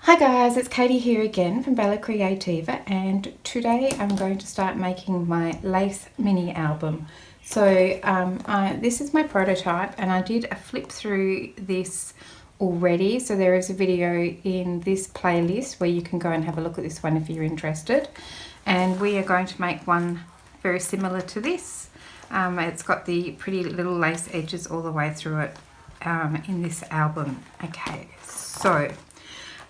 Hi guys, it's Katie here again from Creativa, and today I'm going to start making my lace mini album. So this is my prototype, and I did a flip through this already, so there is a video in this playlist where you can go and have a look at this one if you're interested. And we are going to make one very similar to this. It's got the pretty little lace edges all the way through it in this album. Okay, so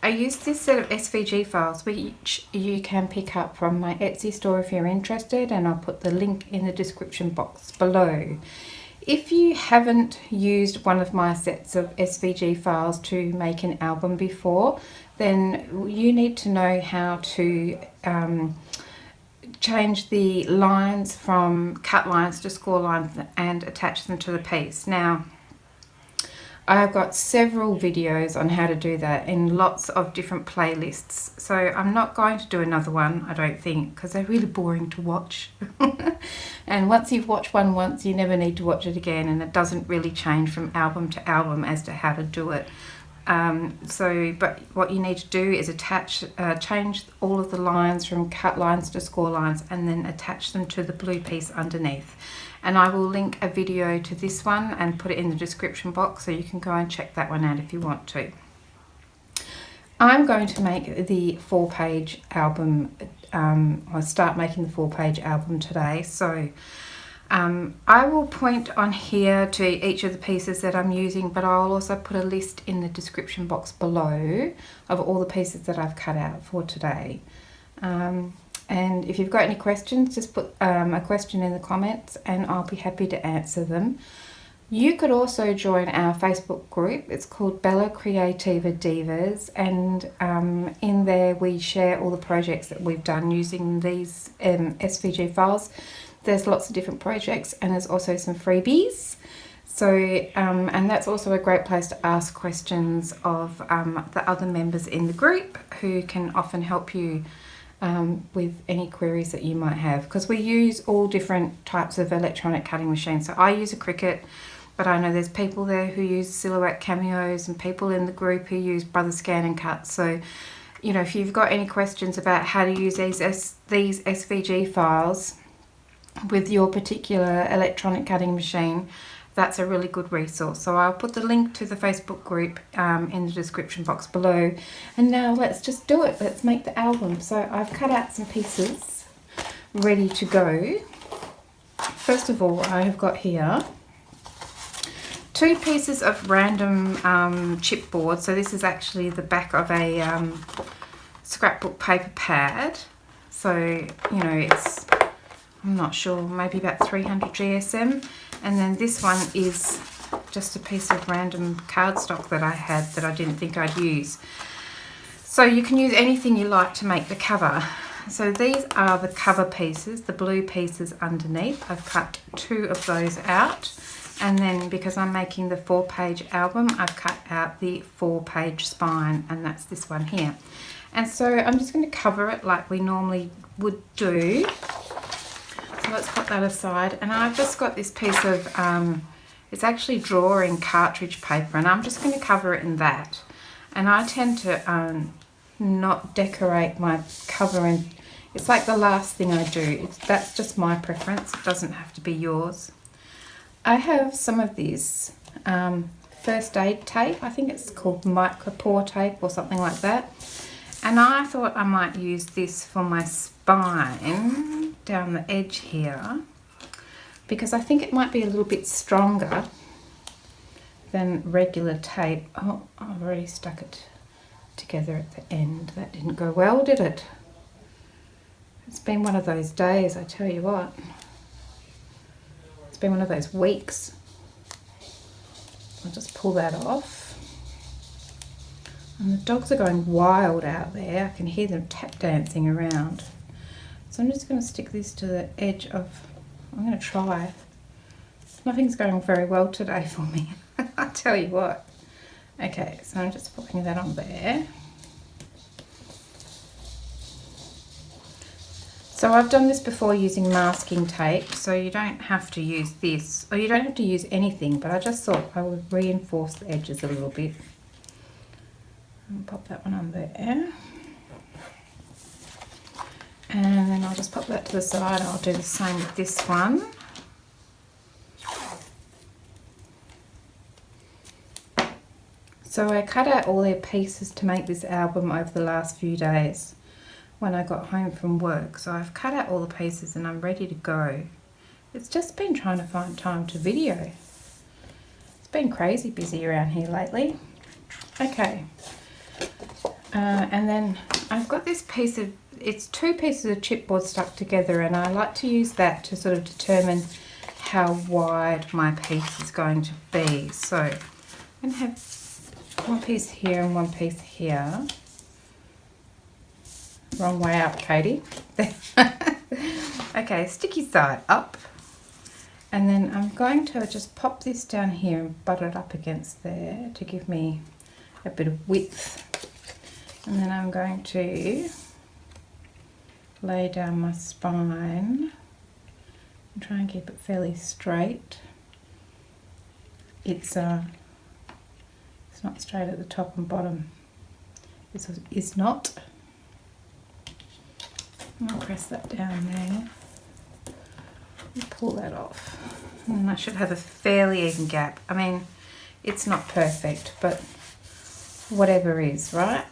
I used this set of SVG files, which you can pick up from my Etsy store if you're interested, and I'll put the link in the description box below. If you haven't used one of my sets of SVG files to make an album before, then you need to know how to change the lines from cut lines to score lines and attach them to the piece. Now, I've got several videos on how to do that in lots of different playlists, so I'm not going to do another one, I don't think, because they're really boring to watch. And once you've watched one once, you never need to watch it again, and it doesn't really change from album to album as to how to do it. But what you need to do is change all of the lines from cut lines to score lines, and then attach them to the blue piece underneath. And I will link a video to this one and put it in the description box, so you can go and check that one out if you want to. I'm going to make the 4-page album. I'll start making the 4-page album today. So I will point on here to each of the pieces that I'm using, but I'll also put a list in the description box below of all the pieces that I've cut out for today. And if you've got any questions, just put a question in the comments and I'll be happy to answer them. You could also join our Facebook group. It's called Creativa Divas, and in there we share all the projects that we've done using these SVG files. There's lots of different projects, and there's also some freebies. So, and that's also a great place to ask questions of the other members in the group, who can often help you with any queries that you might have, because we use all different types of electronic cutting machines. So I use a Cricut, but I know there's people there who use Silhouette Cameos, and people in the group who use Brother Scan and Cut. So, you know, if you've got any questions about how to use these SVG files with your particular electronic cutting machine, that's a really good resource. So I'll put the link to the Facebook group in the description box below. And now let's just do it. Let's make the album. So I've cut out some pieces ready to go. First of all, I have got here 2 pieces of random chipboard. So this is actually the back of a scrapbook paper pad. So, you know, it's, I'm not sure, maybe about 300 GSM. And then this one is just a piece of random cardstock that I had that I didn't think I'd use. So you can use anything you like to make the cover. So these are the cover pieces, the blue pieces underneath. I've cut 2 of those out. And then because I'm making the 4-page album, I've cut out the 4-page spine, and that's this one here. And so I'm just going to cover it like we normally would do. So let's put that aside, and I've just got this piece of, it's actually drawing cartridge paper, and I'm just going to cover it in that. And I tend to not decorate my cover, and it's like the last thing I do. That's just my preference. It doesn't have to be yours. I have some of this first aid tape. I think it's called micropore tape or something like that. And I thought I might use this for my spine down the edge here, because I think it might be a little bit stronger than regular tape. Oh, I've already stuck it together at the end. That didn't go well, did it? It's been one of those days, I tell you what. It's been one of those weeks. I'll just pull that off. And the dogs are going wild out there. I can hear them tap dancing around. So I'm just going to stick this to the edge of, I'm going to try. Nothing's going very well today for me. I tell you what. Okay, so I'm just putting that on there. So I've done this before using masking tape, so you don't have to use this, or you don't have to use anything, but I just thought I would reinforce the edges a little bit. And pop that one on there. And then I'll just pop that to the side. I'll do the same with this one. So I cut out all their pieces to make this album over the last few days when I got home from work. So I've cut out all the pieces and I'm ready to go. It's just been trying to find time to video. It's been crazy busy around here lately. Okay. And then I've got this piece of, it's two pieces of chipboard stuck together, and I like to use that to sort of determine how wide my piece is going to be. So I'm going to have one piece here and one piece here. Wrong way up, Katie. Okay, sticky side up. And then I'm going to just pop this down here and butt it up against there to give me a bit of width. And then I'm going to lay down my spine and try and keep it fairly straight. It's not straight at the top and bottom. It's not. I'll press that down there and pull that off. And then I should have a fairly even gap. I mean, it's not perfect, but whatever is, right?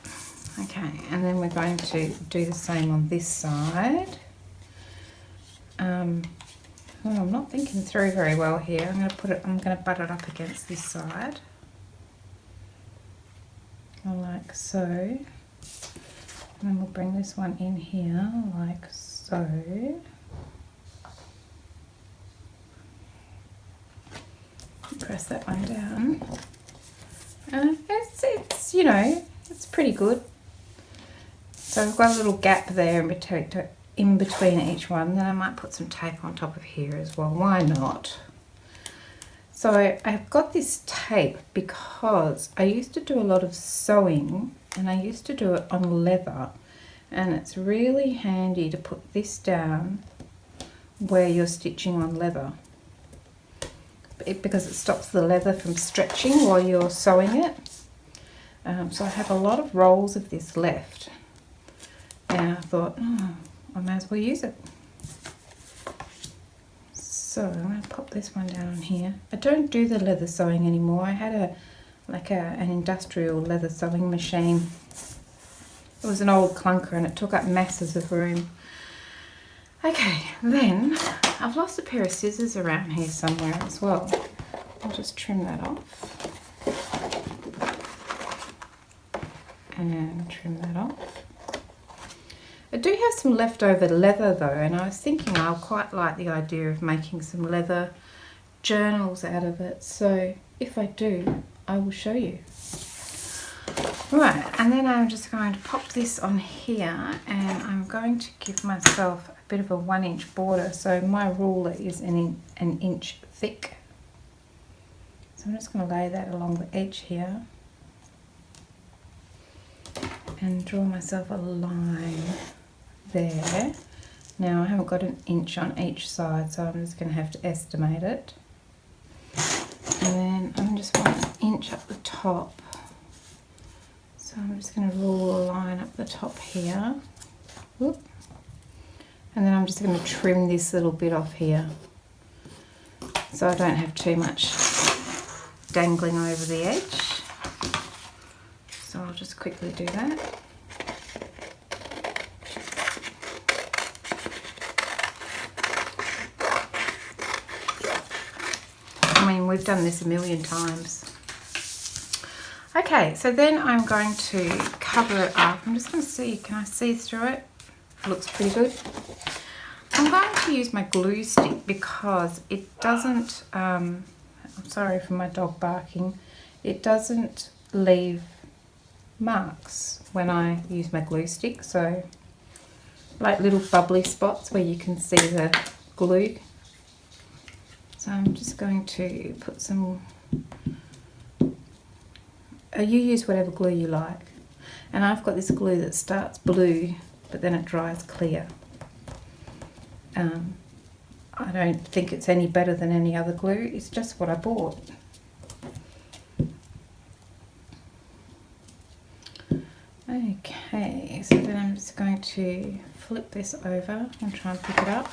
Okay, and then we're going to do the same on this side. I'm not thinking through very well here. I'm going to butt it up against this side. Like so. And then we'll bring this one in here, like so. Press that one down. It's you know, it's pretty good. So I've got a little gap there in between each one. Then I might put some tape on top of here as well. Why not? So I've got this tape because I used to do a lot of sewing, and I used to do it on leather, and it's really handy to put this down where you're stitching on leather, because it stops the leather from stretching while you're sewing it. So I have a lot of rolls of this left, and I thought, I may as well use it. So I'm going to pop this one down on here. I don't do the leather sewing anymore. I had an industrial leather sewing machine. It was an old clunker and it took up masses of room. Okay, then I've lost a pair of scissors around here somewhere as well. I'll just trim that off. And trim that off. I do have some leftover leather though, and I was thinking I'll quite like the idea of making some leather journals out of it. So if I do, I will show you. Right, and then I'm just going to pop this on here, and I'm going to give myself a bit of a 1-inch border. So my ruler is an inch thick. So I'm just going to lay that along the edge here and draw myself a line there. Now I haven't got an inch on each side, so I'm just going to have to estimate it. And then I'm just 1 inch up the top. So I'm just going to rule a line up the top here. Whoop. And then I'm just going to trim this little bit off here, so I don't have too much dangling over the edge. So I'll just quickly do that. I mean, we've done this a million times. Okay, so then I'm going to cover it up. I'm just going to see, can I see through it? It looks pretty good. I'm going to use my glue stick because it doesn't, I'm sorry for my dog barking, it doesn't leave marks when I use my glue stick. So like little bubbly spots where you can see the glue. So I'm just going to put some, you use whatever glue you like. And I've got this glue that starts blue, but then it dries clear. I don't think it's any better than any other glue, it's just what I bought. Okay, so then I'm just going to flip this over and try and pick it up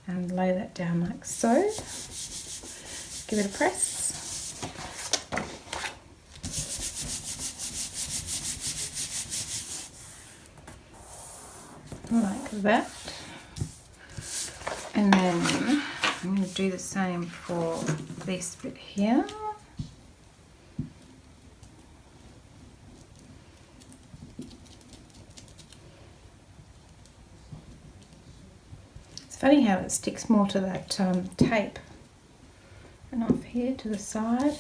and lay that down like so. Give it a press. Like that. And then I'm going to do the same for this bit here. It's funny how it sticks more to that tape. And off here to the side.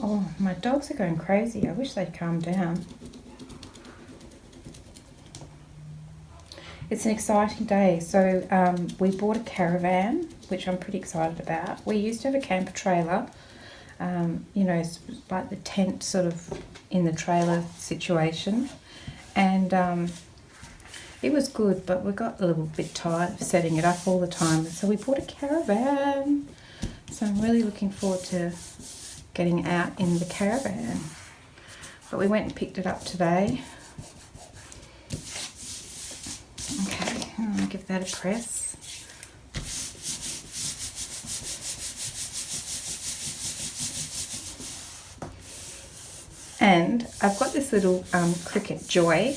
Oh, my dogs are going crazy. I wish they'd calm down. It's an exciting day. So we bought a caravan, which I'm pretty excited about. We used to have a camper trailer, you know, like the tent sort of in the trailer situation. And it was good, but we got a little bit tired of setting it up all the time. So we bought a caravan. So I'm really looking forward to getting out in the caravan. But we went and picked it up today. Okay, I'm going to give that a press. And I've got this little Cricut Joy,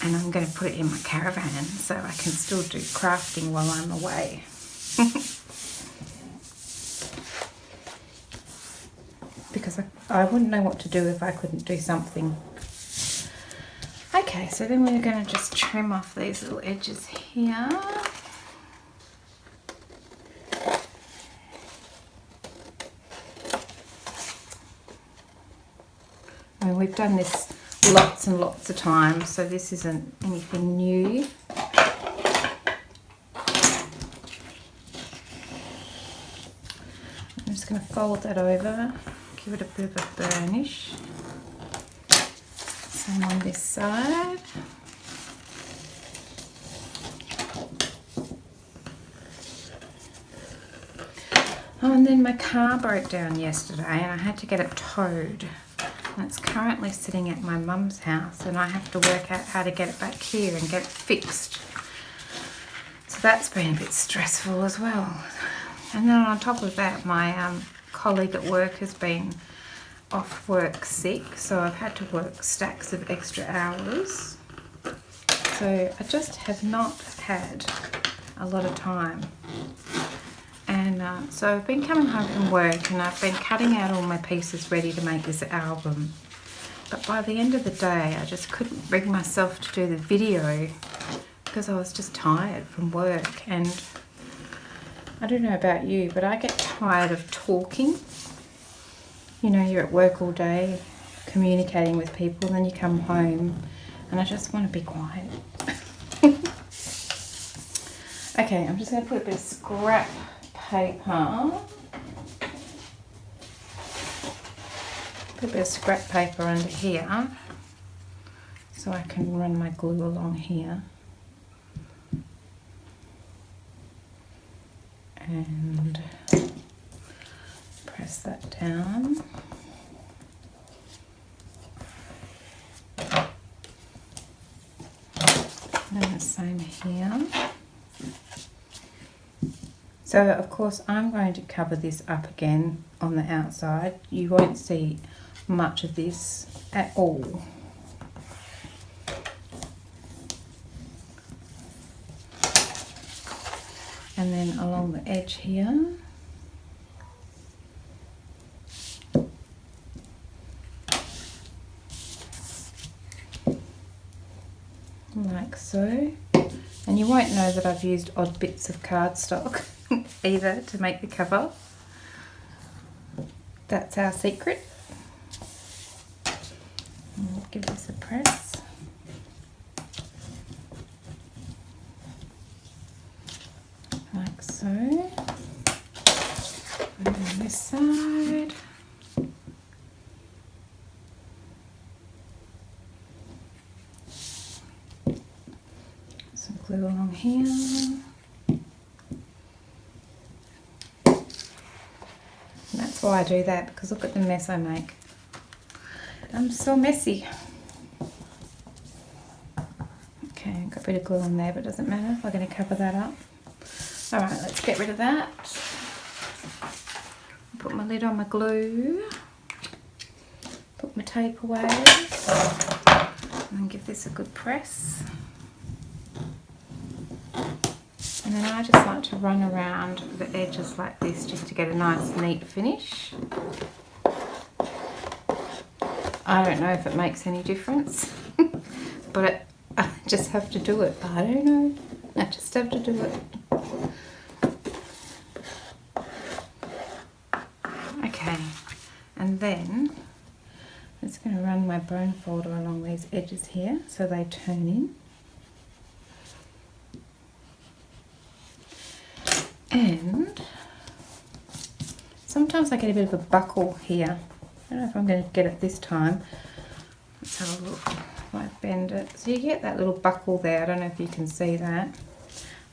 and I'm going to put it in my caravan so I can still do crafting while I'm away. Because I wouldn't know what to do if I couldn't do something. Okay, so then we're going to just trim off these little edges here. And we've done this lots and lots of times, so this isn't anything new. I'm just going to fold that over, give it a bit of a burnish. Same on this side. Oh, and then my car broke down yesterday and I had to get it towed. And it's currently sitting at my mum's house and I have to work out how to get it back here and get it fixed. So that's been a bit stressful as well. And then on top of that, my colleague at work has been off work sick, so I've had to work stacks of extra hours. So I just have not had a lot of time. And so I've been coming home from work and I've been cutting out all my pieces ready to make this album. But by the end of the day, I just couldn't bring myself to do the video because I was just tired from work. And I don't know about you, but I get tired of talking. You know, you're at work all day, communicating with people, and then you come home and I just want to be quiet. Okay, I'm just going to put a bit of scrap paper. Put a bit of scrap paper under here so I can run my glue along here. And press that down. And then the same here. So of course I'm going to cover this up again on the outside. You won't see much of this at all. And then along the edge here. Like so. And you won't know that I've used odd bits of cardstock either to make the cover. That's our secret. And we'll give this a press. Like so. And on this side. Some glue along here. And that's before I do that, because look at the mess I make. I'm so messy. Okay, got a bit of glue on there, but it doesn't matter. We're going to cover that up. Alright, let's get rid of that. Put my lid on my glue. Put my tape away. And give this a good press. And then I just like to run around the edges like this just to get a nice neat finish. I don't know if it makes any difference, but I just have to do it. I don't know. I just have to do it. Okay, and then I'm just going to run my bone folder along these edges here so they turn in. And sometimes I get a bit of a buckle here. I don't know if I'm going to get it this time. Let's have a look. If I bend it. So you get that little buckle there. I don't know if you can see that.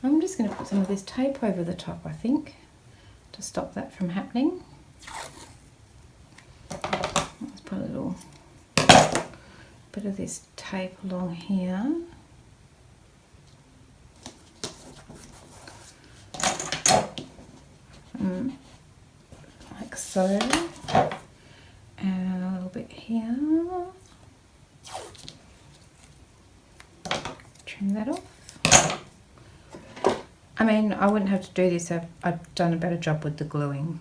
I'm just going to put some of this tape over the top, I think, to stop that from happening. Let's put a little bit of this tape along here. Like so, and a little bit here. Trim that off. I mean, I wouldn't have to do this if I've done a better job with the gluing,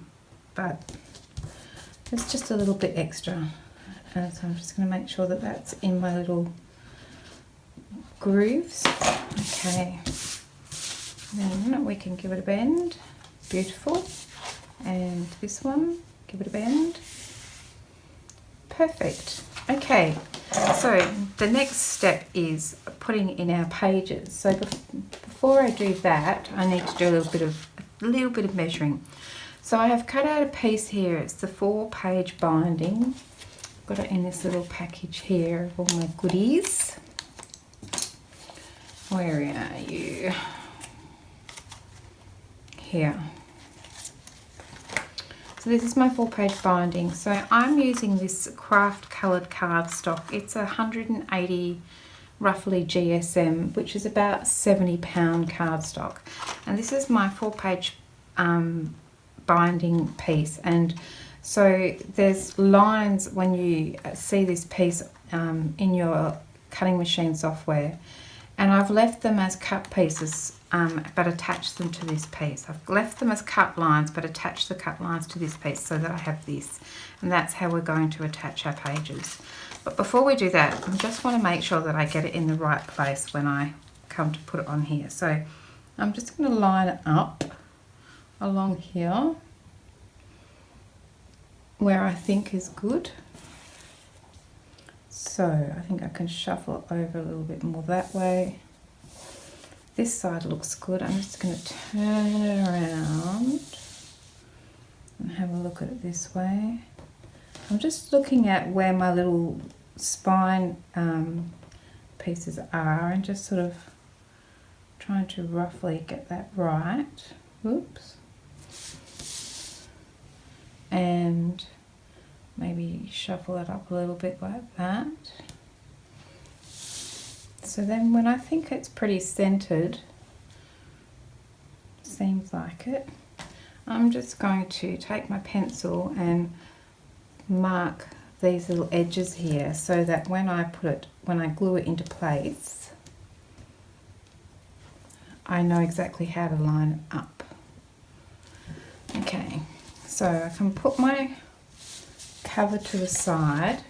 but it's just a little bit extra. And so I'm just going to make sure that that's in my little grooves. Okay, then we can give it a bend. Beautiful. And this one, give it a bend. Perfect. Okay, so the next step is putting in our pages. So before I do that, I need to do a little bit of measuring. So I have cut out a piece here. It's the 4-page binding. Got it in this little package here of all my goodies. Where are you? Here. So this is my 4-page binding. So I'm using this craft coloured cardstock. It's 180 roughly GSM, which is about 70-pound cardstock. And this is my 4-page binding piece. And so there's lines when you see this piece in your cutting machine software. And I've left them as cut pieces, but attached them to this piece. I've left them as cut lines, but attached the cut lines to this piece so that I have this. And that's how we're going to attach our pages. But before we do that, I just want to make sure that I get it in the right place when I come to put it on here. So I'm just going to line it up along here where I think is good. So I think I can shuffle it over a little bit more that way. This side looks good. I'm just going to turn it around and have a look at it this way. I'm just looking at where my little spine pieces are and just sort of trying to roughly get that right. Oops. And maybe shuffle it up a little bit like that. So then when I think it's pretty centered, seems like it, I'm just going to take my pencil and mark these little edges here so that when I glue it into place, I know exactly how to line it up. Okay, so I can put my cover to the side,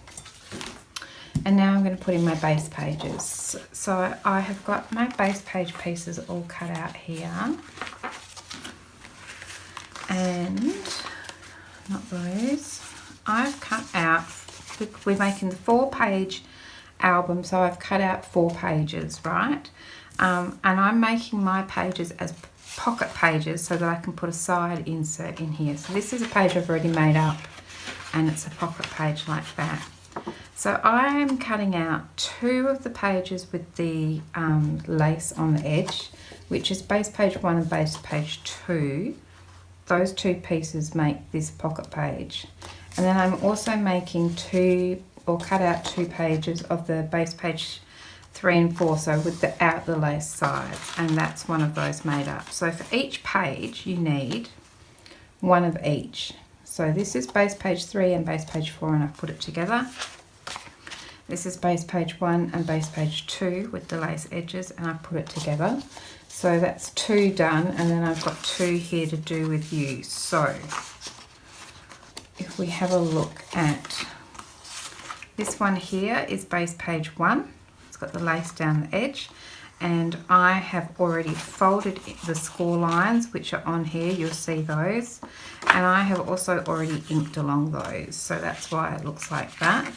and now I'm going to put in my base pages. So I have got my base page pieces all cut out here, and not those. I've cut out, we're making the 4-page album, so I've cut out 4 pages, right? And I'm making my pages as pocket pages so that I can put a side insert in here. So this is a page I've already made up, and it's a pocket page like that. So I'm cutting out 2 of the pages with the lace on the edge, which is base page 1 and base page 2. those two pieces make this pocket page. And then I'm also making cut out 2 pages of the base page 3 and 4, so without the lace sides, and that's one of those made up. So for each page you need one of each. So this is base page 3 and base page 4, and I've put it together. This is base page 1 and base page 2 with the lace edges, and I've put it together. So that's 2 done, and then I've got 2 here to do with you. So if we have a look at this one here, is base page 1. It's got the lace down the edge, and I have already folded the score lines which are on here. You'll see those, and I have also already inked along those, so that's why it looks like that.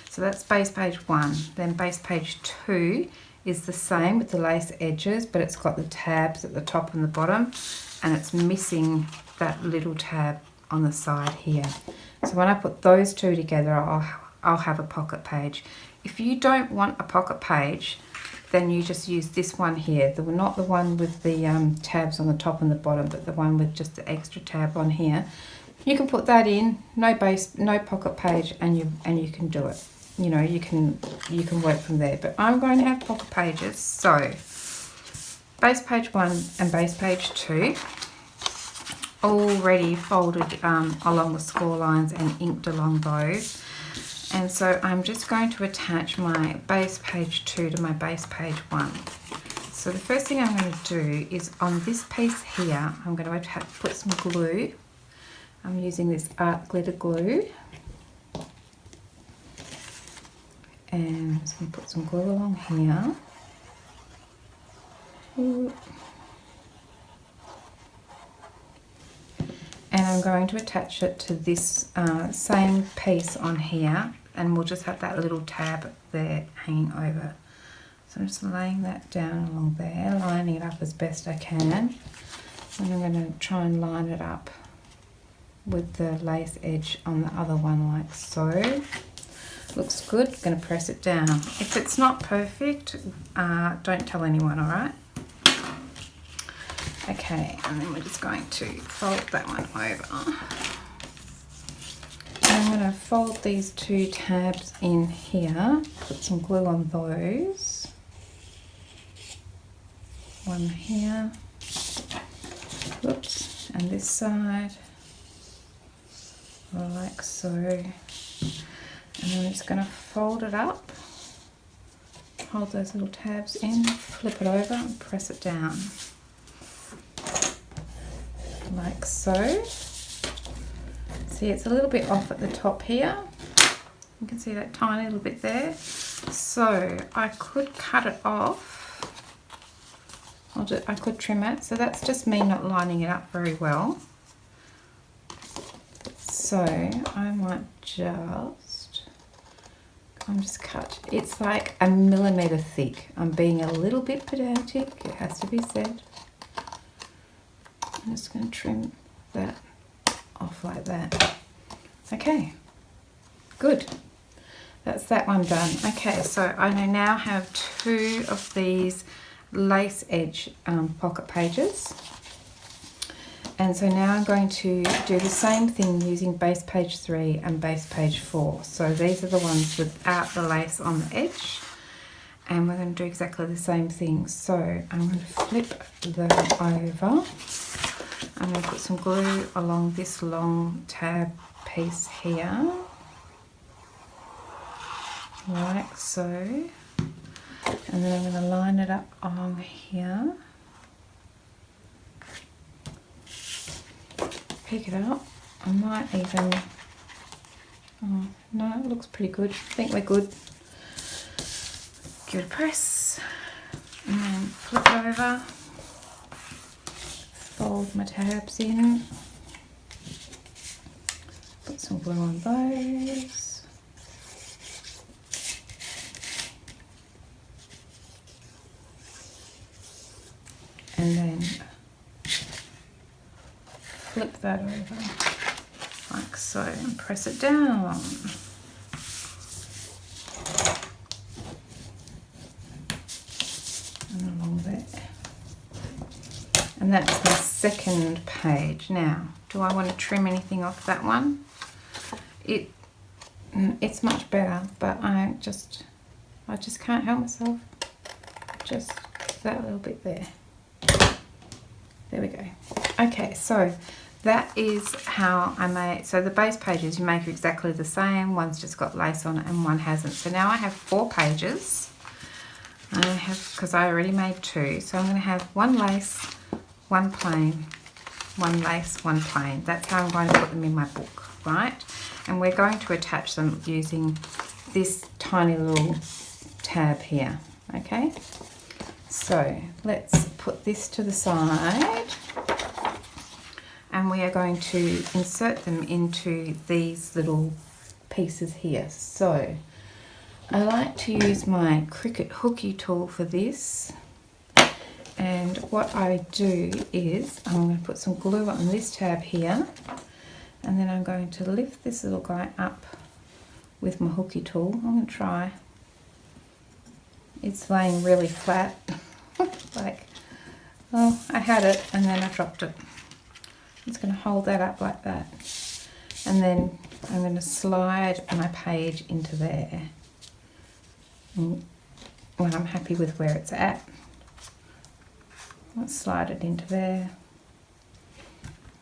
So that's base page 1. Then base page 2 is the same with the lace edges, but it's got the tabs at the top and the bottom, and it's missing that little tab on the side here. So when I put those 2 together, I'll have a pocket page. If you don't want a pocket page, then you just use this one here, not the one with the tabs on the top and the bottom, but the one with just the extra tab on here. You can put that in, no pocket page, and you can do it. You know, you can work from there. But I'm going to have pocket pages. So base page 1 and base page 2 already folded along the score lines and inked along those. And so I'm just going to attach my base page 2 to my base page 1. So the first thing I'm going to do is on this piece here, I'm going to put some glue. I'm using this art glitter glue. And I'm just going to put some glue along here. And I'm going to attach it to this same piece on here, and we'll just have that little tab there hanging over. So I'm just laying that down along there, lining it up as best I can, and I'm going to try and line it up with the lace edge on the other one like so. Looks good. I'm going to press it down. If it's not perfect, don't tell anyone, alright? Okay, and then we're just going to fold that one over. I'm going to fold these 2 tabs in here, put some glue on those. One here, whoops, and this side, like so. And then I'm just going to fold it up, hold those little tabs in, flip it over and press it down. Like so. See, it's a little bit off at the top here. You can see that tiny little bit there. So I could cut it off. I could trim it. So that's just me not lining it up very well. So I might just cut. It's like a millimetre thick. I'm being a little bit pedantic, it has to be said. I'm just going to trim that off like that. Okay, good. That's that one done. Okay, so I now have 2 of these lace edge pocket pages. And so now I'm going to do the same thing using base page 3 and base page 4. So these are the ones without the lace on the edge. And we're going to do exactly the same thing. So I'm going to flip them over. I'm going to put some glue along this long tab piece here, like so, and then I'm going to line it up along here, pick it up. I might even, oh no, it looks pretty good. I think we're good. Give it a press and then flip it over. Fold my tabs in, put some glue on those, and then flip that over like so and press it down. And along there. And that's the second page. page. Now, do I want to trim anything off that one? It's much better, but I just can't help myself. Just that little bit there. There we go. Okay, so that is how I made, so the base pages you make are exactly the same. One's just got lace on it and one hasn't. So now I have 4 pages. I have, because I already made 2, so I'm going to have 1 lace, 1 plain, 1 lace, 1 plain. That's how I'm going to put them in my book, right? And we're going to attach them using this tiny little tab here, okay? So let's put this to the side, and we are going to insert them into these little pieces here. So I like to use my Cricut hooky tool for this, and what I do is I'm going to put some glue on this tab here, and then I'm going to lift this little guy up with my hooky tool. I'm going to try. It's laying really flat. Like, oh, I had it and then I dropped it. I'm just going to hold that up like that, and then I'm going to slide my page into there. And when I'm happy with where it's at, let's slide it into there.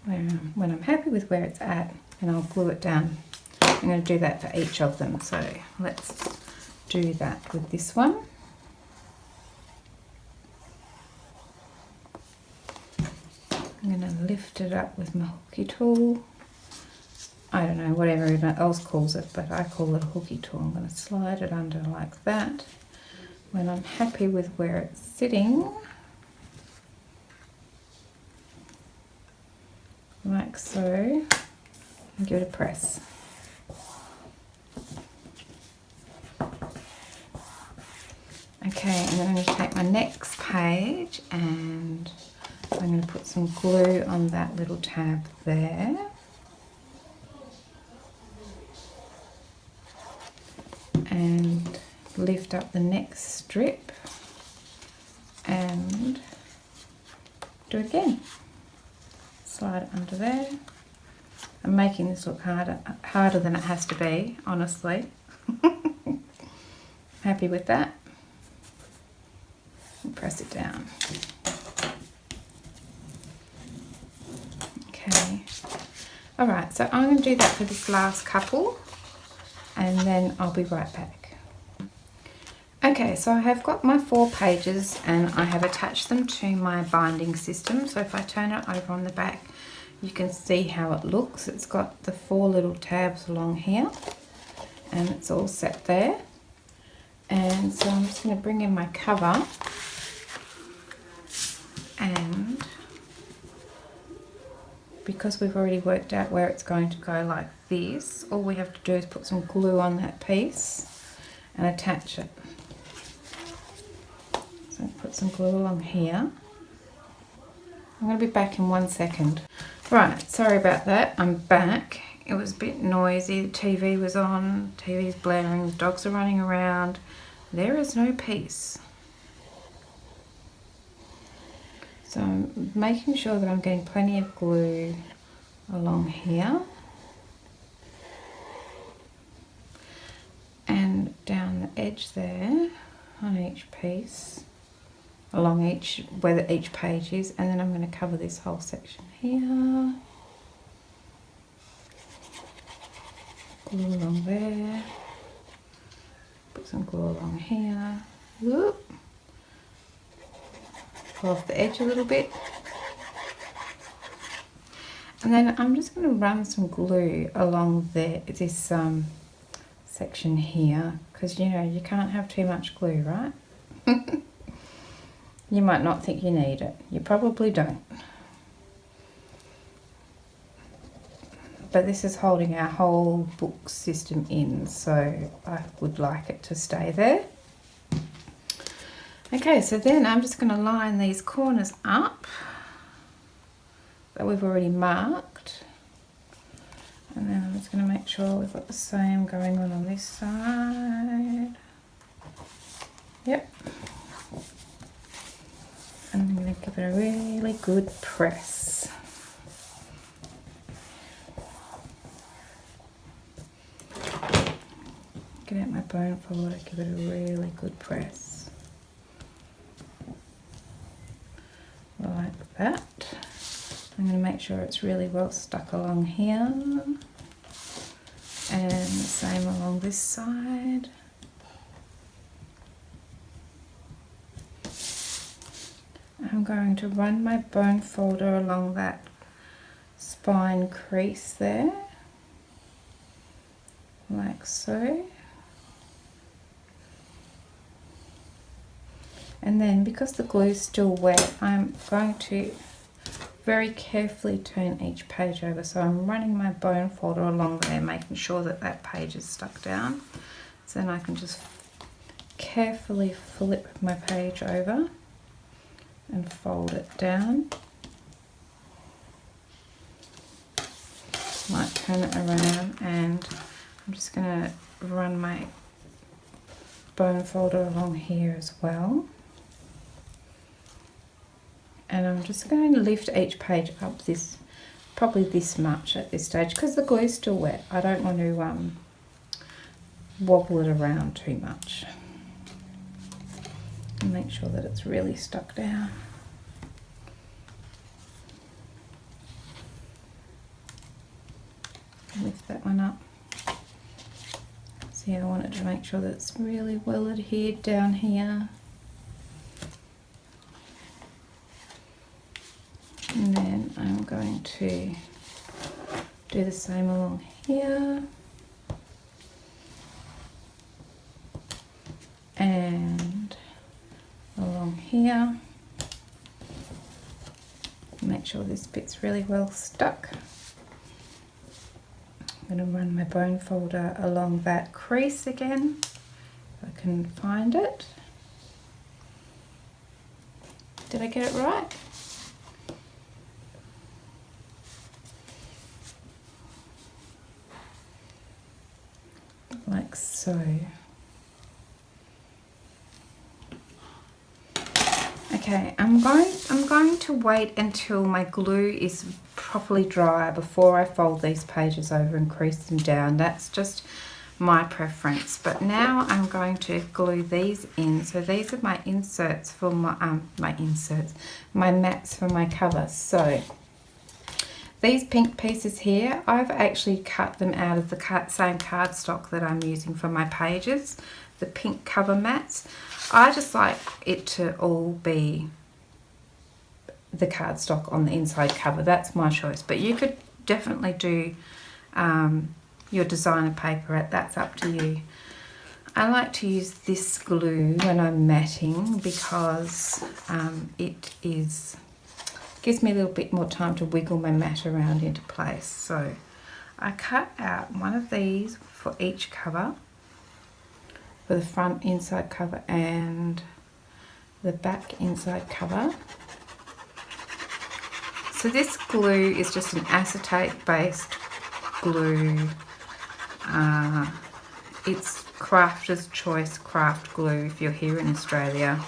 When I'm happy with where it's at, and I'll glue it down. I'm going to do that for each of them, so let's do that with this one. I'm going to lift it up with my hooky tool. I don't know, whatever everyone else calls it, but I call it a hooky tool. I'm going to slide it under like that. When I'm happy with where it's sitting, like so, and give it a press. Okay, and then I'm going to take my next page and I'm going to put some glue on that little tab there. And lift up the next strip and do it again. Slide it under there. I'm making this look harder than it has to be, honestly. Happy with that. And press it down. Okay. Alright, so I'm going to do that for this last couple, and then I'll be right back. Okay, so I have got my 4 pages and I have attached them to my binding system. So if I turn it over on the back, you can see how it looks. It's got the 4 little tabs along here and it's all set there. And so I'm just going to bring in my cover, and because we've already worked out where it's going to go like this, all we have to do is put some glue on that piece and attach it. So put some glue along here. I'm going to be back in 1 second. Right, sorry about that, I'm back. It was a bit noisy, the TV was on, TV's blaring, the dogs are running around. There is no peace. So I'm making sure that I'm getting plenty of glue along here and down the edge there on each piece, along each, where each page is, and then I'm going to cover this whole section here. Glue along there, put some glue along here. Whoop. Pull off the edge a little bit, and then I'm just going to run some glue along there, this section here, because you know you can't have too much glue, right? You might not think you need it, you probably don't, but this is holding our whole book system in, so I would like it to stay there. Okay, so then I'm just going to line these corners up that we've already marked, and then I'm just going to make sure we've got the same going on this side. Yep. And I'm going to give it a really good press. get out my bone folder, give it a really good press. Like that. I'm going to make sure it's really well stuck along here. And the same along this side. I'm going to run my bone folder along that spine crease there, like so. And then because the glue is still wet, I'm going to very carefully turn each page over. So I'm running my bone folder along there, making sure that that page is stuck down. So then I can just carefully flip my page over and fold it down. Might turn it around, and I'm just going to run my bone folder along here as well. And I'm just going to lift each page up this, probably this much at this stage, because the glue's still wet. I don't want to wobble it around too much. And make sure that it's really stuck down. Lift that one up. See, I wanted to make sure that it's really well adhered down here. And then I'm going to do the same along here. And along here. Make sure this bit's really well stuck. I'm going to run my bone folder along that crease again, if I can find it. Did I get it right? Like so. Okay, I'm going to wait until my glue is properly dry before I fold these pages over and crease them down. That's just my preference. But now I'm going to glue these in. So these are my inserts for my my mats for my cover. So these pink pieces here, I've actually cut them out of the same cardstock that I'm using for my pages, the pink cover mats. I just like it to all be the cardstock on the inside cover. That's my choice, but you could definitely do your designer paper. That's up to you. I like to use this glue when I'm matting because it gives me a little bit more time to wiggle my mat around into place. So I cut out one of these for each cover, for the front inside cover and the back inside cover. So this glue is just an acetate based glue. It's Crafter's Choice craft glue if you're here in Australia.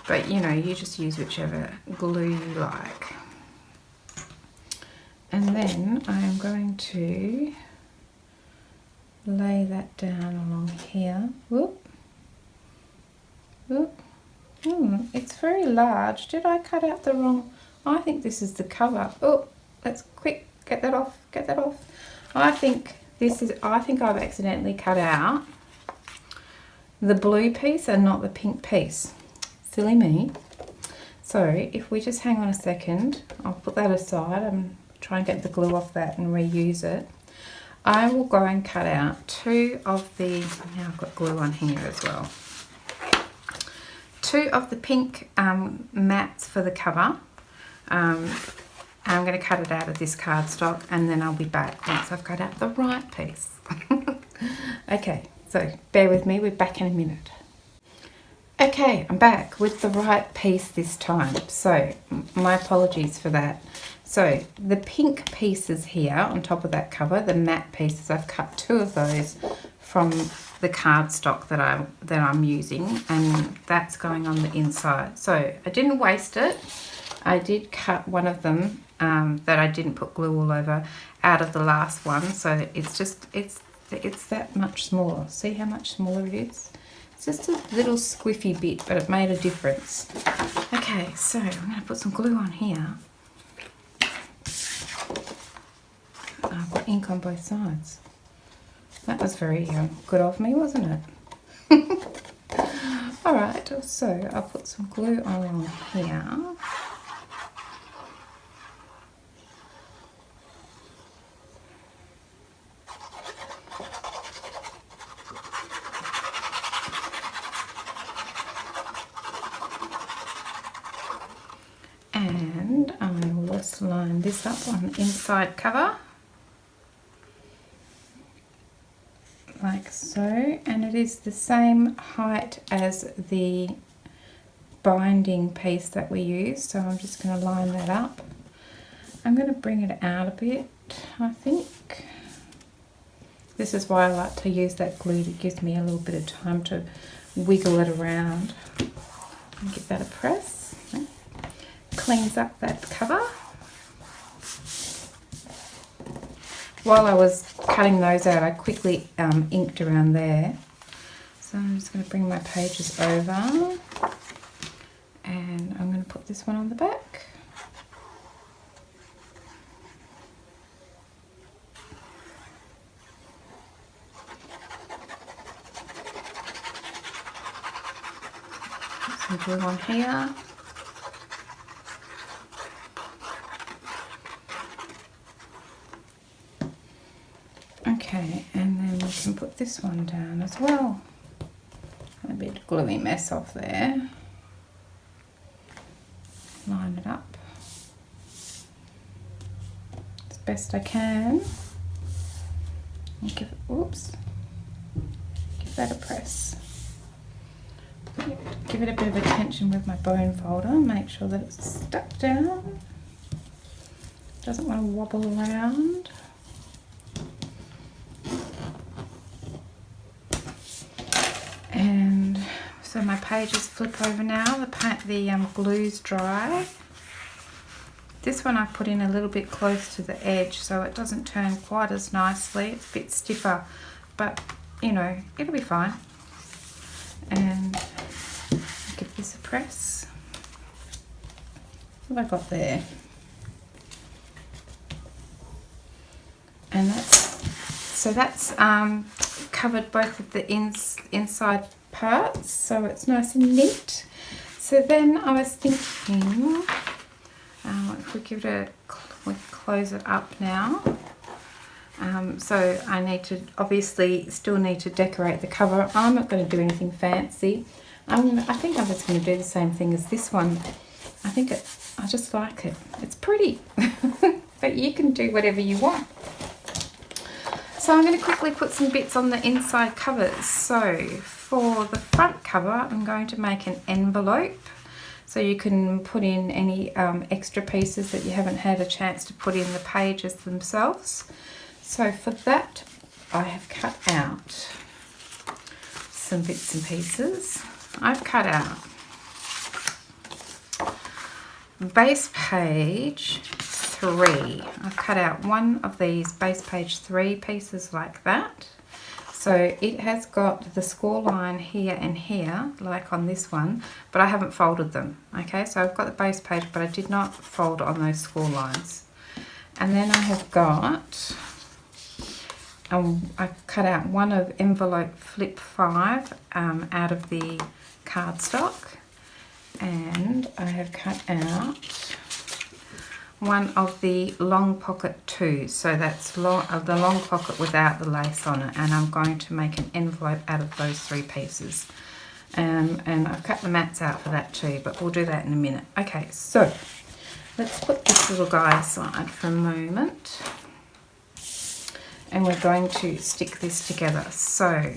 But you know, you just use whichever glue you like. And then I'm going to lay that down along here. Whoop. Whoop. It's very large. Did I cut out the wrong? I think this is the cover. Oh, let's quick get that off. Get that off. I think I've accidentally cut out the blue piece and not the pink piece. Silly me. So if we just hang on a second, I'll put that aside and try and get the glue off that and reuse it. I will go and cut out two of the, now I've got glue on here as well, two of the pink mats for the cover. I'm going to cut it out of this cardstock and then I'll be back once I've cut out the right piece. Okay, so bear with me, we're back in a minute. Okay, I'm back with the right piece this time, so my apologies for that. So the pink pieces here on top of that cover, the matte pieces, I've cut two of those from the cardstock that I'm using, and that's going on the inside. So I didn't waste it. I did cut one of them that I didn't put glue all over out of the last one, so it's it's that much smaller. See how much smaller it is? It's just a little squiffy bit, but it made a difference. Okay, so I'm going to put some glue on here. I've got ink on both sides. That was very good of me, wasn't it? Alright, so I'll put some glue on here. And I will just line this up on the inside cover. Like so, and it is the same height as the binding piece that we use, so I'm just going to line that up. I'm going to bring it out a bit, I think. This is why I like to use that glue. It gives me a little bit of time to wiggle it around and give that a press. Cleans up that cover. While I was cutting those out, I quickly inked around there. So I'm just going to bring my pages over, and I'm going to put this one on the back. Put some glue on here. Okay, and then we can put this one down as well. A bit gluey mess off there. Line it up as best I can. And give that a press. Give it a bit of attention with my bone folder. Make sure that it's stuck down. Doesn't want to wobble around. And so my pages flip over now. The glue's dry. This one I put in a little bit close to the edge so it doesn't turn quite as nicely. It's a bit stiffer, but you know, it'll be fine. And give this a press. What have I got there? And that's covered both of the inside parts, so it's nice and neat. So then I was thinking, if we give it we close it up now. So I need to still need to decorate the cover. I'm not going to do anything fancy. I think I'm just going to do the same thing as this one. I just like it. It's pretty, but you can do whatever you want. So I'm going to quickly put some bits on the inside covers. So for the front cover, I'm going to make an envelope. So you can put in any extra pieces that you haven't had a chance to put in the pages themselves. So for that, I have cut out some bits and pieces. I've cut out base page 3. I've cut out one of these base page 3 pieces like that. So it has got the score line here and here, like on this one, but I haven't folded them. Okay, so I've got the base page, but I did not fold on those score lines. And then I have got, I cut out one of envelope flip 5 out of the cardstock, and I have cut out one of the long pocket 2, so that's the long pocket without the lace on it, and I'm going to make an envelope out of those 3 pieces. And I've cut the mats out for that too, but we'll do that in a minute. Okay, so let's put this little guy aside for a moment, and we're going to stick this together. So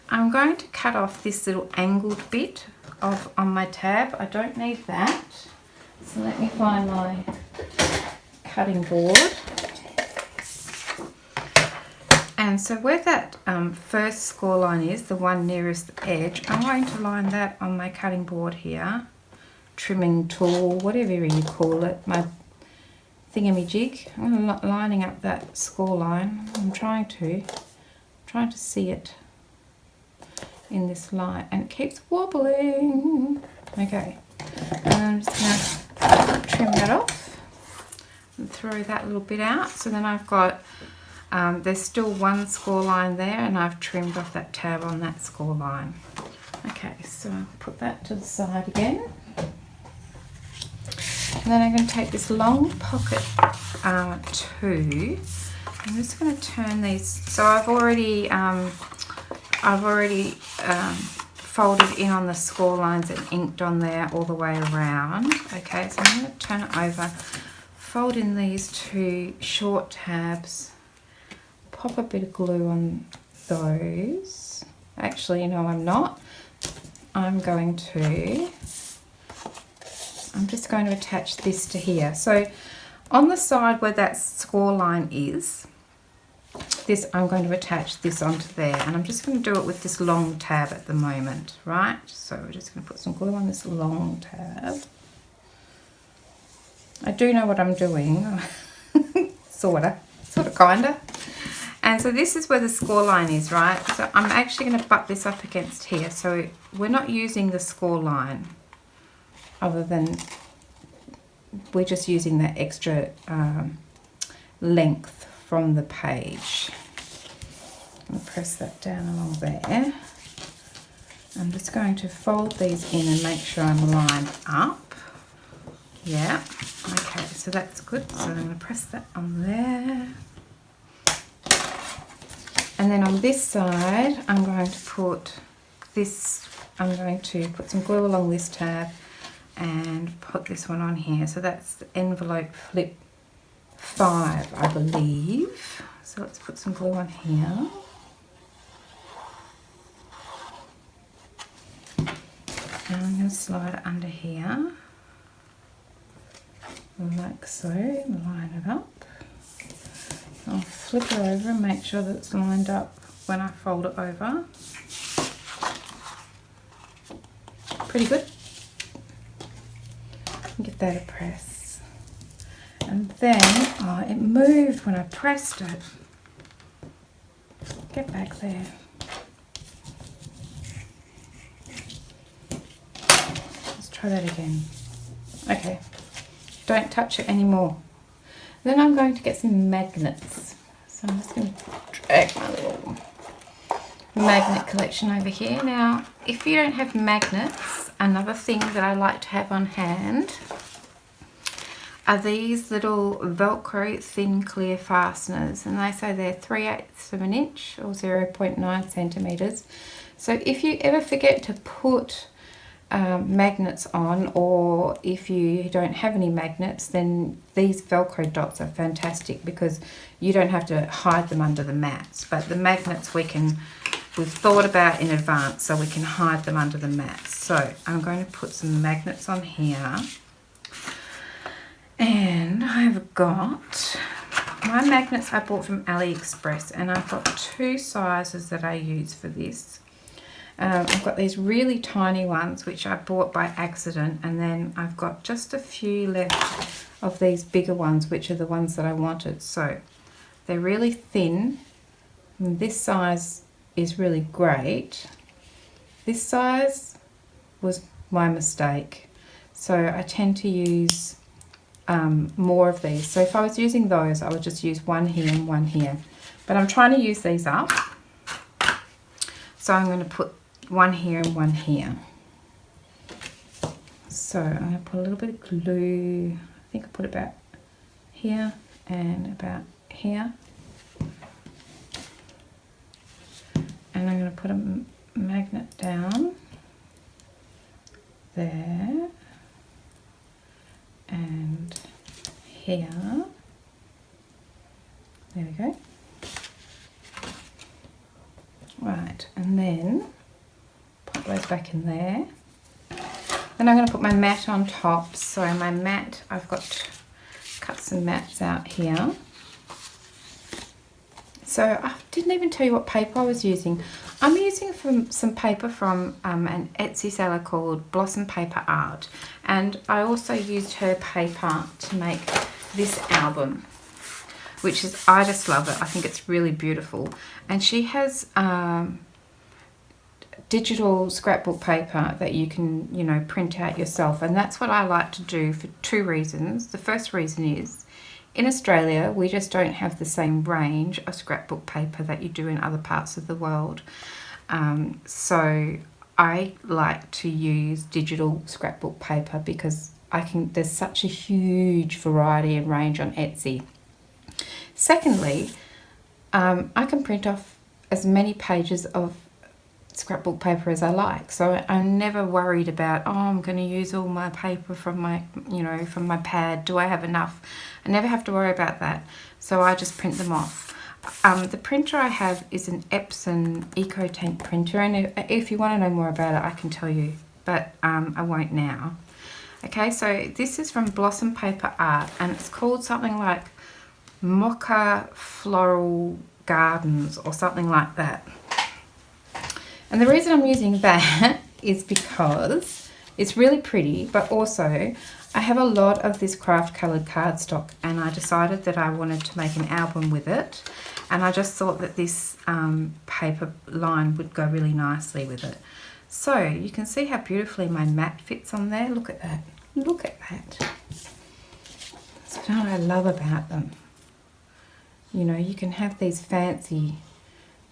I'm going to cut off this little angled bit on my tab. I don't need that. So let me find my cutting board. And so where that first score line is, the one nearest the edge, I'm going to line that on my cutting board here. Trimming tool, whatever you call it. My thingamajig. I'm lining up that score line. I'm trying to see it in this light, and it keeps wobbling. Okay, and I'm just going to trim that off and throw that little bit out. So then I've got, there's still one score line there, and I've trimmed off that tab on that score line. Okay, so I'll put that to the side again. And then I'm going to take this long pocket 2. I'm just going to turn these. So I've already folded in on the score lines and inked on there all the way around. Okay, so I'm going to turn it over, fold in these 2 short tabs, pop a bit of glue on those. Actually, no, I'm not. I'm just going to attach this to here. So on the side where that score line is, I'm going to attach this onto there, and I'm just going to do it with this long tab at the moment, right? So we're just going to put some glue on this long tab. I do know what I'm doing, sorta, kinda. And so this is where the score line is, right? So I'm actually going to butt this up against here. So we're not using the score line, other than we're just using that extra length from the page. I'm going to press that down along there. I'm just going to fold these in and make sure I'm lined up. Yeah, okay, so that's good. So I'm going to press that on there. And then on this side, I'm going to put some glue along this tab and put this one on here. So that's the envelope flip 5, I believe. So let's put some glue on here. And I'm going to slide it under here, like so, line it up. I'll flip it over and make sure that it's lined up when I fold it over. Pretty good. Give that a press. And then, oh, it moved when I pressed it. Get back there. Let's try that again. Okay, don't touch it anymore. Then I'm going to get some magnets. So I'm just going to drag my little magnet collection over here. Now, if you don't have magnets, another thing that I like to have on hand are these little Velcro thin clear fasteners, and they say they're 3/8 of an inch or 0.9 centimeters. So if you ever forget to put magnets on, or if you don't have any magnets, then these Velcro dots are fantastic because you don't have to hide them under the mats. But the magnets we've thought about in advance, so we can hide them under the mats. So I'm going to put some magnets on here, and I've got my magnets I bought from AliExpress, and I've got 2 sizes that I use for this. I've got these really tiny ones which I bought by accident, and then I've got just a few left of these bigger ones, which are the ones that I wanted. So they're really thin, and this size is really great. This size was my mistake, so I tend to use more of these. So if I was using those, I would just use one here and one here, but I'm trying to use these up, so I'm going to put one here and one here. So I'm going to put a little bit of glue. I think I put about here and about here, and I'm going to put a magnet down there and here. There we go. Right, and then put those back in there. Then I'm going to put my mat on top. So my mat, I've got cut some mats out here. So I didn't even tell you what paper I was using. I'm using some paper from an Etsy seller called Blossom Paper Art, and I also used her paper to make this album, which is, I just love it. I think it's really beautiful. And she has digital scrapbook paper that you can, you know, print out yourself. And that's what I like to do for two reasons. The first reason is, in Australia, we just don't have the same range of scrapbook paper that you do in other parts of the world. So I like to use digital scrapbook paper because there's such a huge variety and range on Etsy. Secondly, I can print off as many pages of scrapbook paper as I like, so I'm never worried about, oh, I'm going to use all my paper from my, you know, from my pad. Do I have enough? I never have to worry about that, so I just print them off. The printer I have is an Epson EcoTank printer, and if you want to know more about it, I can tell you, but I won't now. Okay, so this is from Blossom Paper Art, and it's called something like Mocha Floral Gardens or something like that. And the reason I'm using that is because it's really pretty, but also I have a lot of this craft coloured cardstock, and I decided that I wanted to make an album with it, and I just thought that this paper line would go really nicely with it. So you can see how beautifully my mat fits on there. Look at that. Look at that. That's what I love about them. You know, you can have these fancy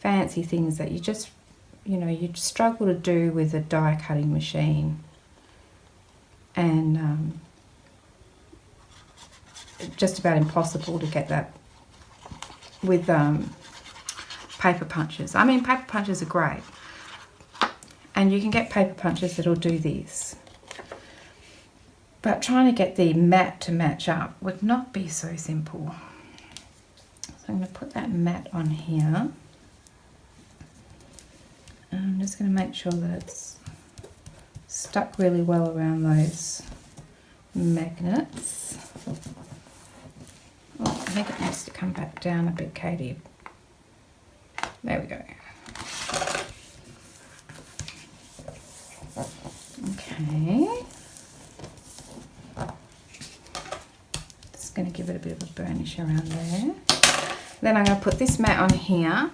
things that you just, you know, you'd struggle to do with a die cutting machine, and just about impossible to get that with paper punches. I mean, paper punches are great, and you can get paper punches that'll do this, but trying to get the mat to match up would not be so simple. So I'm going to put that mat on here. I'm just going to make sure that it's stuck really well around those magnets. Oh, I think it needs to come back down a bit, Katie. There we go. Okay. Just going to give it a bit of a burnish around there. Then I'm going to put this mat on here.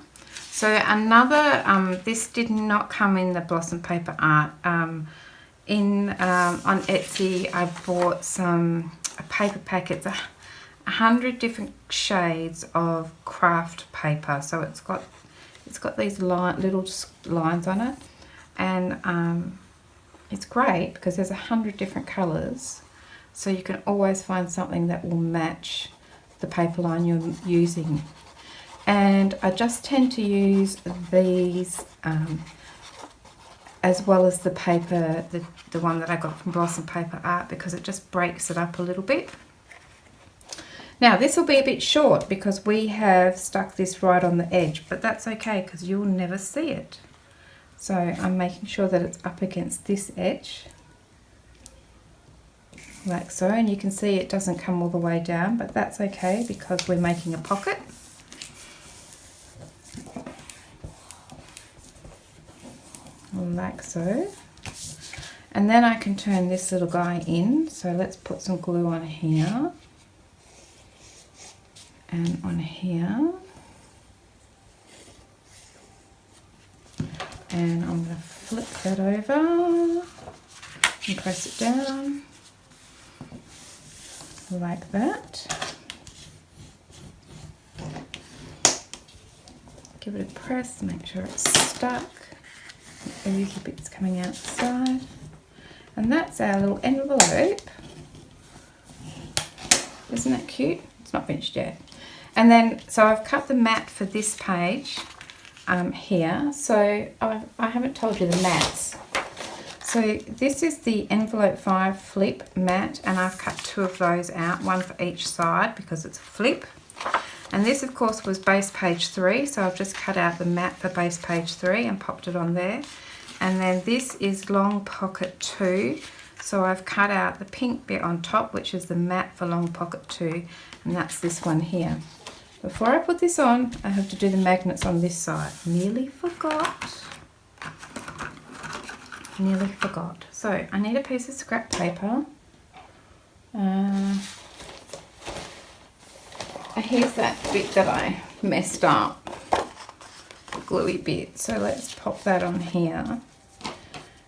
So another, this did not come in the Blossom Paper Art. On Etsy, I bought a paper packet, 100 different shades of craft paper. So it's got these little lines on it, and it's great because there's 100 different colours. So you can always find something that will match the paper line you're using. And I just tend to use these as well as the paper, the one that I got from Blossom Paper Art, because it just breaks it up a little bit. Now this will be a bit short because we have stuck this right on the edge, but that's okay because you'll never see it. So I'm making sure that it's up against this edge, like so, and you can see it doesn't come all the way down, but that's okay because we're making a pocket. Like so, and then I can turn this little guy in. So let's put some glue on here and on here, and I'm going to flip that over and press it down like that. Give it a press, make sure it's stuck. The little bits coming out the side, and that's our little envelope. Isn't that cute? It's not finished yet. And then, so I've cut the mat for this page here. So I haven't told you the mats. So this is the envelope 5 flip mat, and I've cut 2 of those out, one for each side because it's a flip. And this, of course, was base page 3, so I've just cut out the mat for base page 3 and popped it on there. And then this is long pocket 2, so I've cut out the pink bit on top, which is the mat for long pocket 2, and that's this one here. Before I put this on, I have to do the magnets on this side. Nearly forgot. Nearly forgot. So I need a piece of scrap paper. And here's that bit that I messed up, gluey bit. So let's pop that on here.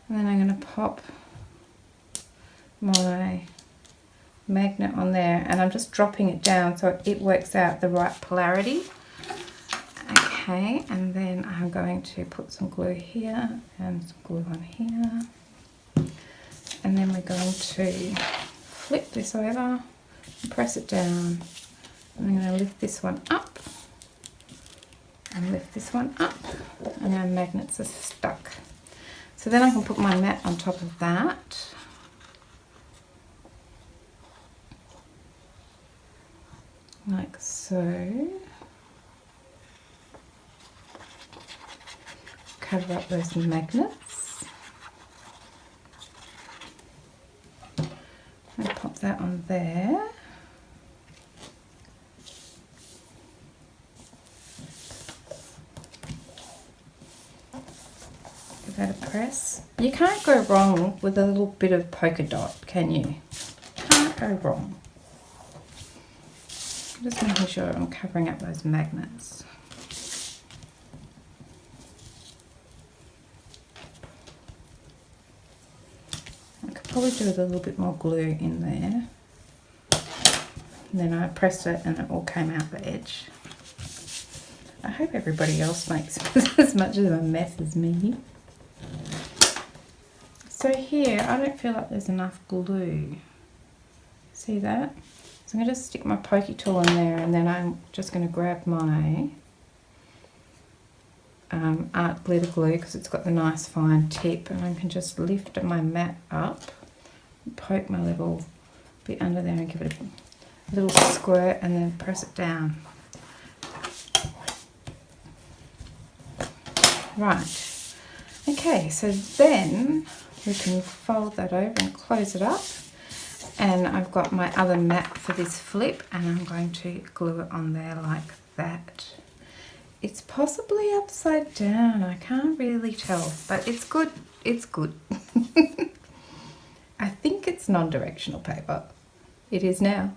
And then I'm going to pop my magnet on there, and I'm just dropping it down so it works out the right polarity. Okay, and then I'm going to put some glue here and some glue on here. And then we're going to flip this over and press it down. And I'm going to lift this one up and lift this one up, and our magnets are stuck. So then I can put my mat on top of that. Like so. Cover up those magnets. And pop that on there. Give that a press. You can't go wrong with a little bit of polka dot, can you? Can't go wrong. Just making sure I'm covering up those magnets. I could probably do with a little bit more glue in there. And then I pressed it and it all came out the edge. I hope everybody else makes as much of a mess as me. So here, I don't feel like there's enough glue. See that? So I'm going to stick my pokey tool in there, and then I'm just going to grab my art glitter glue because it's got the nice fine tip, and I can just lift my mat up, poke my little bit under there and give it a little squirt, and then press it down. Right. Okay, so then we can fold that over and close it up. And I've got my other mat for this flip, and I'm going to glue it on there like that. It's possibly upside down, I can't really tell, but it's good, it's good. I think it's non-directional paper. It is now.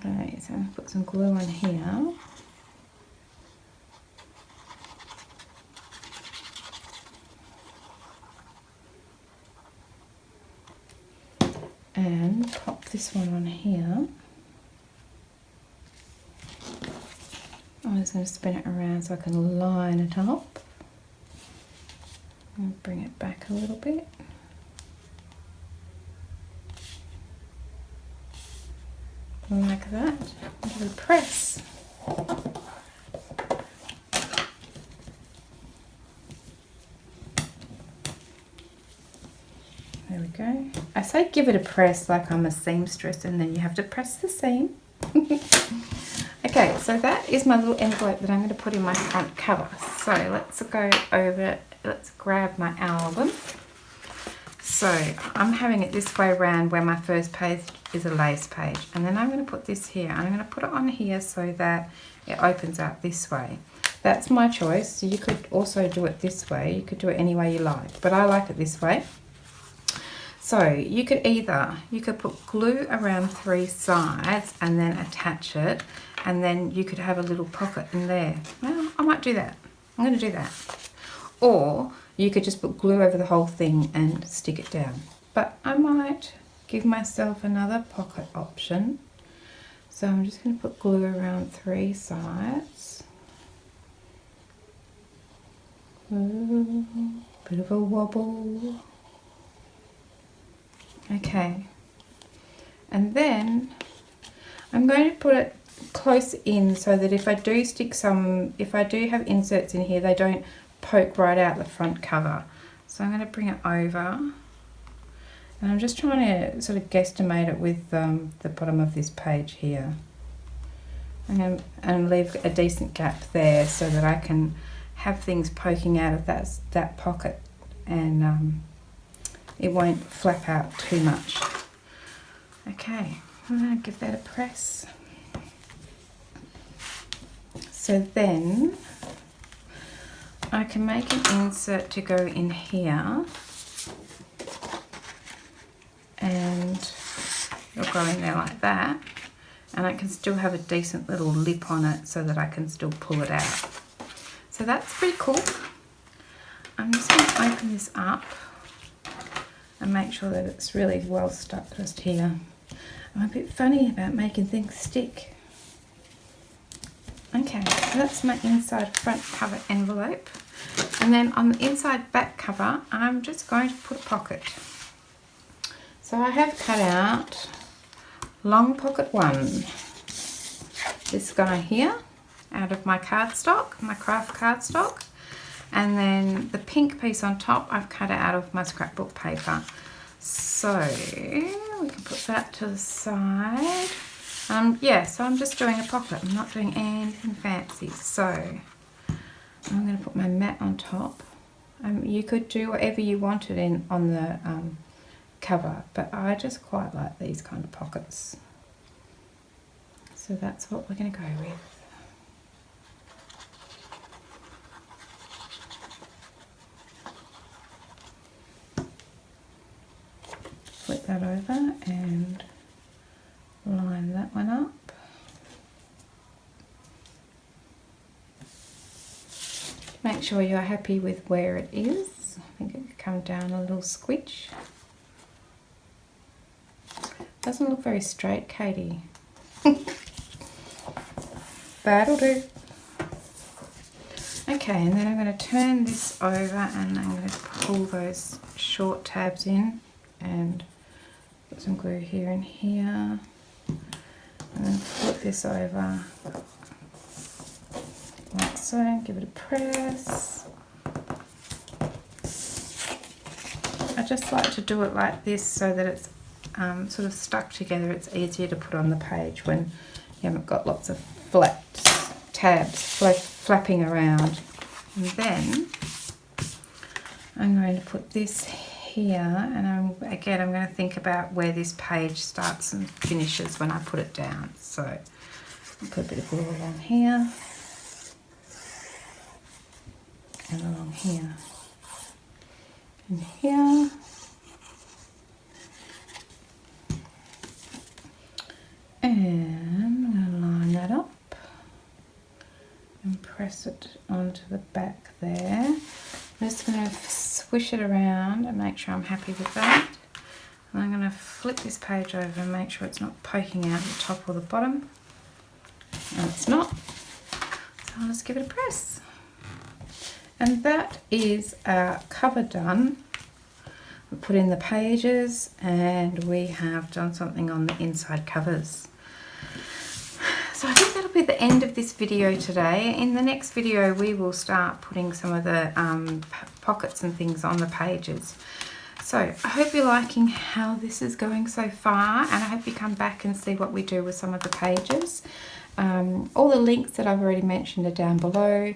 Okay, so I'll put some glue on here. And pop this one on here. I'm just going to spin it around so I can line it up. And bring it back a little bit. Like that. Give it a press. There we go. I say give it a press like I'm a seamstress, and then you have to press the seam. Okay, so that is my little envelope that I'm going to put in my front cover. So let's go over, let's grab my album. So I'm having it this way around where my first page is a lace page. And then I'm going to put this here. I'm going to put it on here so that it opens out this way. That's my choice. So you could also do it this way. You could do it any way you like, but I like it this way. So you could put glue around 3 sides and then attach it, and then you could have a little pocket in there. Well, I might do that. I'm going to do that. Or you could just put glue over the whole thing and stick it down. But I might give myself another pocket option. So I'm just going to put glue around 3 sides. Ooh, bit of a wobble. Okay, and then I'm going to put it close in so that if I do have inserts in here, they don't poke right out the front cover. So I'm going to bring it over, and I'm just trying to sort of guesstimate it with the bottom of this page here. And leave a decent gap there so that I can have things poking out of that pocket, and it won't flap out too much. Okay, I'm going to give that a press. So then I can make an insert to go in here, and it'll go in there like that. and it can still have a decent little lip on it so that I can still pull it out. So that's pretty cool. I'm just going to open this up and make sure that it's really well stuck just here. I'm a bit funny about making things stick. Okay, so that's my inside front cover envelope. And then on the inside back cover, I'm just going to put a pocket. So I have cut out long pocket 1. This guy here, out of my cardstock, my craft cardstock. And then the pink piece on top, I've cut it out of my scrapbook paper. So we can put that to the side. Yeah, so I'm just doing a pocket. I'm not doing anything fancy. So I'm going to put my mat on top. You could do whatever you wanted on the cover, but I just quite like these kind of pockets. So that's what we're going to go with. Flip that over and line that one up. Make sure you're happy with where it is. I think it could come down a little squidge. Doesn't look very straight, Katie. That'll do. Okay, and then I'm going to turn this over and I'm going to pull those short tabs in and put some glue here and here. And then flip this over like so, give it a press. I just like to do it like this so that it's sort of stuck together. It's easier to put on the page when you haven't got lots of tabs flapping around. And then I'm going to put this here, and I'm going to think about where this page starts and finishes when I put it down. So I'll put a bit of glue along here and along here and here. And I'm going to line that up and press it onto the back there. I'm just going to swish it around and make sure I'm happy with that. And I'm going to flip this page over and make sure it's not poking out the top or the bottom. And it's not. So I'll just give it a press. And that is our cover done. We put in the pages and we have done something on the inside covers. So I think that'll be the end of this video today. In the next video we will start putting some of the pockets and things on the pages. So I hope you're liking how this is going so far, and I hope you come back and see what we do with some of the pages. All the links that I've already mentioned are down below.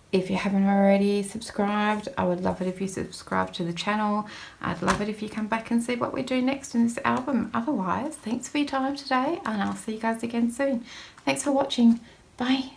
If you haven't already subscribed, I would love it if you subscribe to the channel. I'd love it if you come back and see what we do next in this album. Otherwise, thanks for your time today, and I'll see you guys again soon. Thanks for watching. Bye.